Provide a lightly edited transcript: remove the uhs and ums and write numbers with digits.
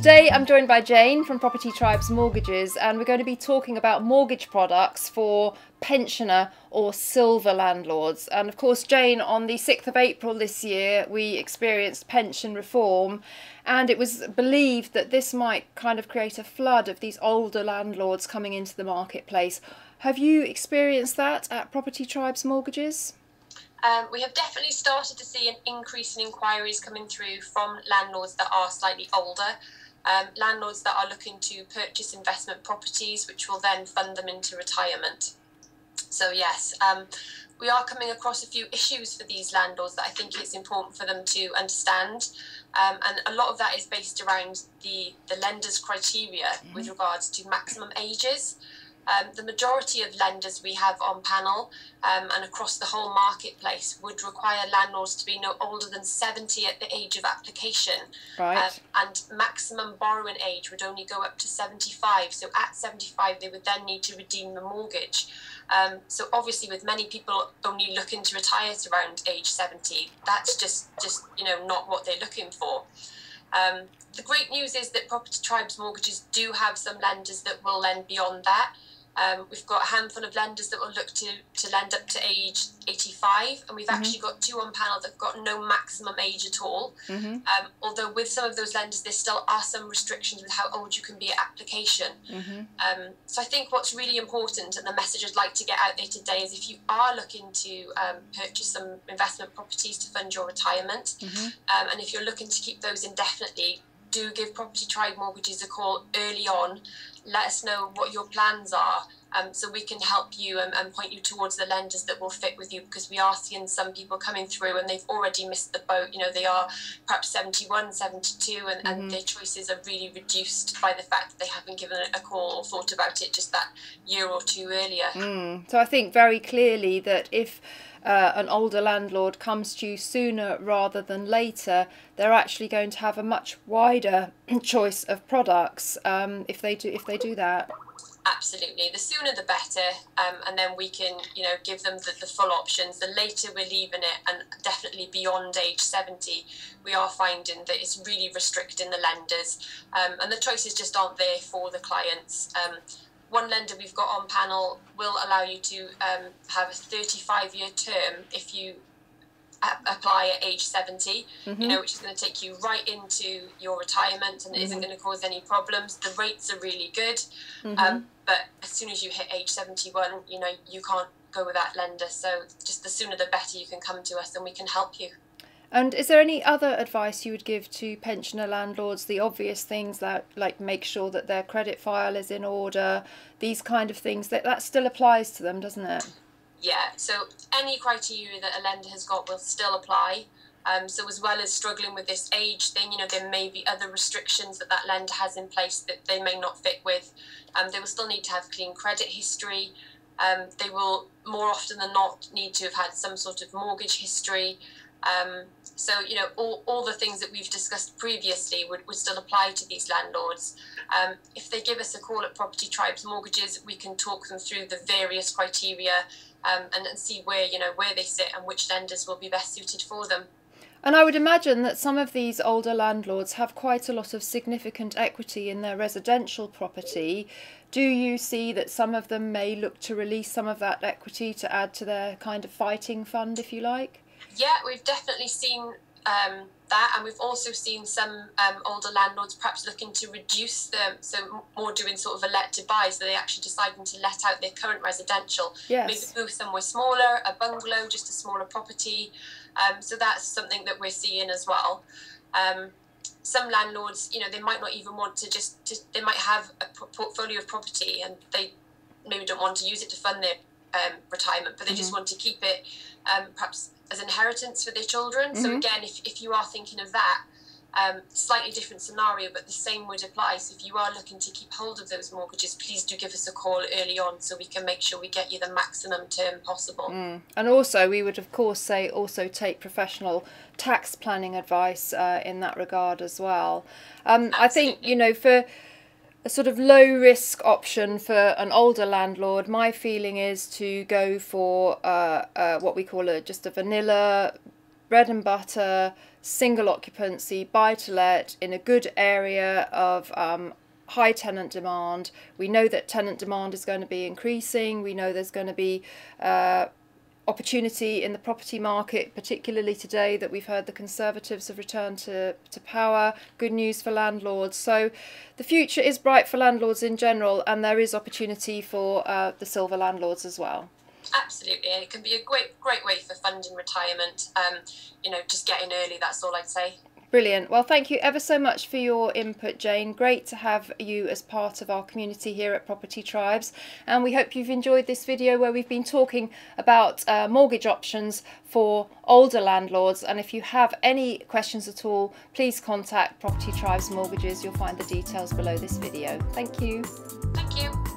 Today I'm joined by Jane from Property Tribes Mortgages, and we're going to be talking about mortgage products for pensioner or silver landlords. And of course, Jane, on the 6th of April this year we experienced pension reform, and it was believed that this might kind of create a flood of these older landlords coming into the marketplace. Have you experienced that at Property Tribes Mortgages? We have definitely started to see an increase in inquiries coming through from landlords that are slightly older, landlords that are looking to purchase investment properties, which will then fund them into retirement. So yes, we are coming across a few issues for these landlords that I think it's important for them to understand. And a lot of that is based around the lender's criteria with regards to maximum ages. The majority of lenders we have on panel and across the whole marketplace would require landlords to be no older than 70 at the age of application. Right. And maximum borrowing age would only go up to 75. So at 75, they would then need to redeem the mortgage. So obviously, with many people only looking to retire to around age 70, that's just not what they're looking for. The great news is that Property Tribes Mortgages do have some lenders that will lend beyond that. We've got a handful of lenders that will look to lend up to age 85, and we've actually got two on panel that have got no maximum age at all. Although with some of those lenders, there still are some restrictions with how old you can be at application. So I think what's really important, and the message I'd like to get out there today, is if you are looking to purchase some investment properties to fund your retirement, and if you're looking to keep those indefinitely, do give Property Tribe Mortgages a call early on. Let us know what your plans are, so we can help you and point you towards the lenders that will fit with you, because we are seeing some people coming through and they've already missed the boat. You know, they are perhaps 71, 72, and their choices are really reduced by the fact that they haven't given it a call or thought about it just that year or two earlier. So I think very clearly that if an older landlord comes to you sooner rather than later, they're actually going to have a much wider choice of products if they do that. Absolutely, the sooner the better, and then we can give them the full options. The later we're leaving it, and definitely beyond age 70, we are finding that it's really restricting the lenders, and the choices just aren't there for the clients. One lender we've got on panel will allow you to have a 35-year term if you apply at age 70, which is going to take you right into your retirement, and it isn't going to cause any problems. The rates are really good, but as soon as you hit age 71, you can't go with that lender. So just the sooner the better you can come to us, and we can help you. And is there any other advice you would give to pensioner landlords? The obvious things that, like, make sure that their credit file is in order, these kind of things, that still applies to them, doesn't it? Yeah, so any criteria that a lender has got will still apply. So as well as struggling with this age thing, there may be other restrictions that lender has in place that they may not fit with. They will still need to have clean credit history. They will more often than not need to have had some sort of mortgage history. So, all the things that we've discussed previously would still apply to these landlords. If they give us a call at Property Tribes Mortgages, we can talk them through the various criteria and see where they sit and which lenders will be best suited for them. And I would imagine that some of these older landlords have quite a lot of significant equity in their residential property. Do you see that some of them may look to release some of that equity to add to their kind of fighting fund, if you like? Yeah, we've definitely seen that, and we've also seen some older landlords perhaps looking to reduce them, so more doing sort of a let to buy, so they actually deciding to let out their current residential, maybe move somewhere smaller, a bungalow, just a smaller property. So that's something that we're seeing as well. Some landlords, they might not even want to they might have a portfolio of property and they maybe don't want to use it to fund their retirement, but they just want to keep it perhaps as inheritance for their children. So again, if you are thinking of that, slightly different scenario, but the same would apply. So if you are looking to keep hold of those mortgages, please do give us a call early on so we can make sure we get you the maximum term possible. And also, we would of course say also take professional tax planning advice in that regard as well. I think, for a sort of low risk option for an older landlord, my feeling is to go for what we call just a vanilla bread and butter, single occupancy, buy to let in a good area of high tenant demand. We know that tenant demand is going to be increasing. We know there's going to be opportunity in the property market, particularly today that we've heard the Conservatives have returned to power. Good news for landlords. So the future is bright for landlords in general, and there is opportunity for the silver landlords as well. Absolutely, and it can be a great way for funding retirement. You know, just get in early, that's all I'd say. Brilliant. Well, thank you ever so much for your input, Jane. Great to have you as part of our community here at Property Tribes, and we hope you've enjoyed this video where we've been talking about mortgage options for older landlords. And if you have any questions at all, please contact Property Tribes Mortgages. You'll find the details below this video. Thank you. Thank you.